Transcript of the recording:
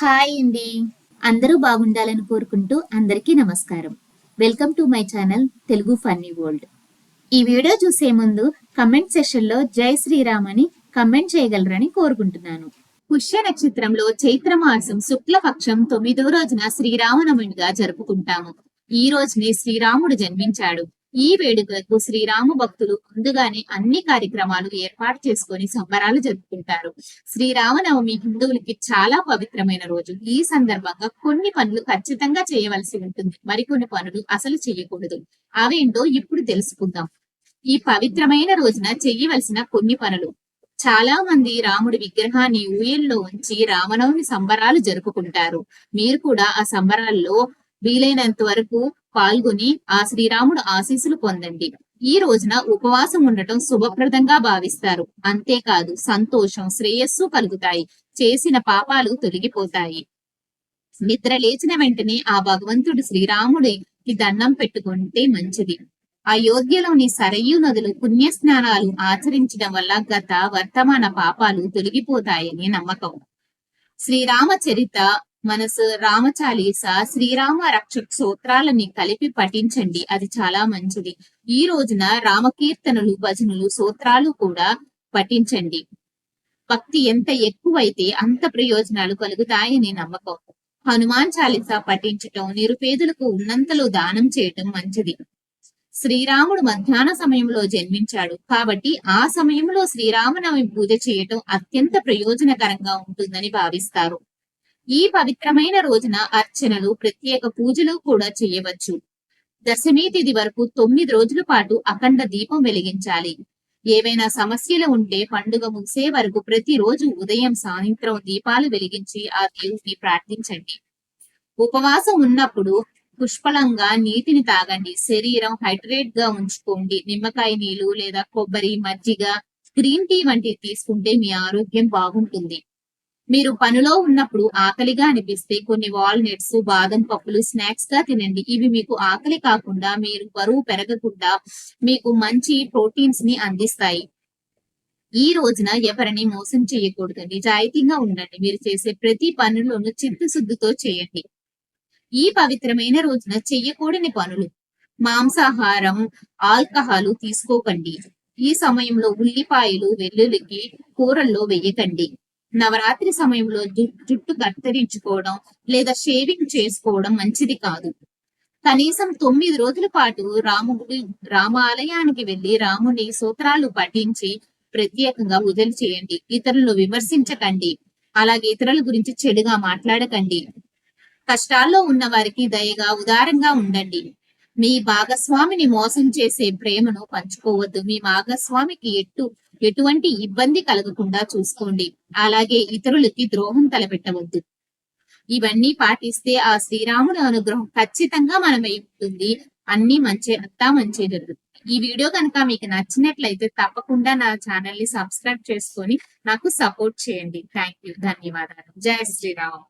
Hi అండి. అందరూ బాగుండాలని కోరుకుంటూ అందరికీ నమస్కారం. Welcome to my channel Telugu funny world. ఈ వీడియో చూసే ముందు కమెంట్ సెషన్లో జై శ్రీరామ్ అని కమెంట్ చేయగలరని కోరుకుంటున్నాను. పుష్య నక్షత్రంలో చైత్రమాసం శుక్లపక్షం 9వ రోజున శ్రీరామనవమిగా జరుపుకుంటాము. ఈ రోజునే శ్రీరాముడు జన్మించాడు. ఈ వేడుకలకు శ్రీరామ భక్తులు ముందుగానే అన్ని కార్యక్రమాలు ఏర్పాటు చేసుకొని సంబరాలు జరుపుకుంటారు. శ్రీరామనవమి హిందువులకి చాలా పవిత్రమైన రోజు. ఈ సందర్భంగా కొన్ని పనులు ఖచ్చితంగా చేయవలసి ఉంటుంది, మరికొన్ని పనులు అసలు చేయకూడదు. అవేంటో ఇప్పుడు తెలుసుకుందాం. ఈ పవిత్రమైన రోజున చెయ్యవలసిన కొన్ని పనులు. చాలా మంది రాముడి విగ్రహాన్ని ఊయల్లో ఉంచి రామనవమి సంబరాలు జరుపుకుంటారు. మీరు కూడా ఆ సంబరాల్లో వీలైనంత వరకు పాల్గొని ఆ శ్రీరాముడు ఆశీస్సులు పొందండి. ఈ రోజున ఉపవాసం ఉండటం శుభప్రదంగా భావిస్తారు. అంతేకాదు సంతోషం, శ్రేయస్సు కలుగుతాయి. చేసిన పాపాలు తొలగిపోతాయి. నిద్ర లేచిన వెంటనే ఆ భగవంతుడు శ్రీరాముడికి దండం పెట్టుకుంటే మంచిది. అయోధ్యలోని సరయూ నదులు పుణ్యస్నానాలు ఆచరించడం వల్ల గత వర్తమాన పాపాలు తొలగిపోతాయని నమ్మకం. శ్రీరామ చరిత, మనసు, రామచాలీస, శ్రీరామ రక్షక స్తోత్రాలని కలిపి పఠించండి. అది చాలా మంచిది. ఈ రోజున రామకీర్తనలు, భజనలు, స్తోత్రాలు కూడా పఠించండి. భక్తి ఎంత ఎక్కువైతే అంత ప్రయోజనాలు కలుగుతాయని నమ్మకం. హనుమాన్ చాలీస పఠించటం, నిరుపేదలకు ఉన్నంతలో దానం చేయటం మంచిది. శ్రీరాముడు మధ్యాహ్న సమయంలో జన్మించాడు కాబట్టి ఆ సమయంలో శ్రీరామనవమి పూజ చేయటం అత్యంత ప్రయోజనకరంగా ఉంటుందని భావిస్తారు. ఈ పవిత్రమైన రోజున అర్చనలు, ప్రత్యేక పూజలు కూడా చేయవచ్చు. దశమి తిథి వరకు 9 రోజుల పాటు అఖండ దీపం వెలిగించాలి. ఏవైనా సమస్యలు ఉంటే పండుగ ముగిసే వరకు ప్రతిరోజు ఉదయం, సాయంత్రం దీపాలు వెలిగించి ఆ దేవుడిని ప్రార్థించండి. ఉపవాసం ఉన్నప్పుడు పుష్కలంగా నీటిని తాగండి. శరీరం హైడ్రేట్ గా ఉంచుకోండి. నిమ్మకాయ నీళ్లు లేదా కొబ్బరి, మజ్జిగ, గ్రీన్ టీ వంటివి తీసుకుంటే మీ ఆరోగ్యం బాగుంటుంది. మీరు పనిలో ఉన్నప్పుడు ఆకలిగా అనిపిస్తే కొన్ని వాల్నట్స్, బాదం పప్పులు స్నాక్స్ గా తినండి. ఇవి మీకు ఆకలి కాకుండా మీరు బరువు పెరగకుండా మీకు మంచి ప్రోటీన్స్ ని అందిస్తాయి. ఈ రోజున ఎవరిని మోసం చేయకూడదు. నిజాయితీగా ఉండండి. మీరు చేసే ప్రతి పనులను చిత్తశుద్ధితో చేయండి. ఈ పవిత్రమైన రోజున చెయ్యకూడని పనులు. మాంసాహారం, ఆల్కహాల్ తీసుకోకండి. ఈ సమయంలో ఉల్లిపాయలు, వెల్లుల్లికి కూరల్లో వేయకండి. నవరాత్రి సమయంలో జుట్టు కత్తిరించుకోవడం లేదా షేవింగ్ చేసుకోవడం మంచిది కాదు. కనీసం 9 రోజుల పాటు రామాలయానికి వెళ్లి రాముని స్తోత్రాలు పఠించి ప్రత్యేకంగా పూజలు చేయండి. ఇతరులను విమర్శించకండి. అలాగే ఇతరుల గురించి చెడుగా మాట్లాడకండి. కష్టాల్లో ఉన్న వారికి దయగా, ఉదారంగా ఉండండి. మీ భాగస్వామిని మోసం చేసే ప్రేమను పంచుకోవద్దు. మీ భాగస్వామికి ఎటువంటి ఇబ్బంది కలగకుండా చూసుకోండి. అలాగే ఇతరులకి ద్రోహం తలపెట్టవద్దు. ఇవన్నీ పాటిస్తే ఆ శ్రీరాముని అనుగ్రహం ఖచ్చితంగా మనమై ఉంటుంది. అంతా మంచి జరుగుతుంది. ఈ వీడియో కనుక మీకు నచ్చినట్లయితే తప్పకుండా నా ఛానల్ ని సబ్స్క్రైబ్ చేసుకొని నాకు సపోర్ట్ చేయండి. Thank you. ధన్యవాదాలు. జై శ్రీరామ్.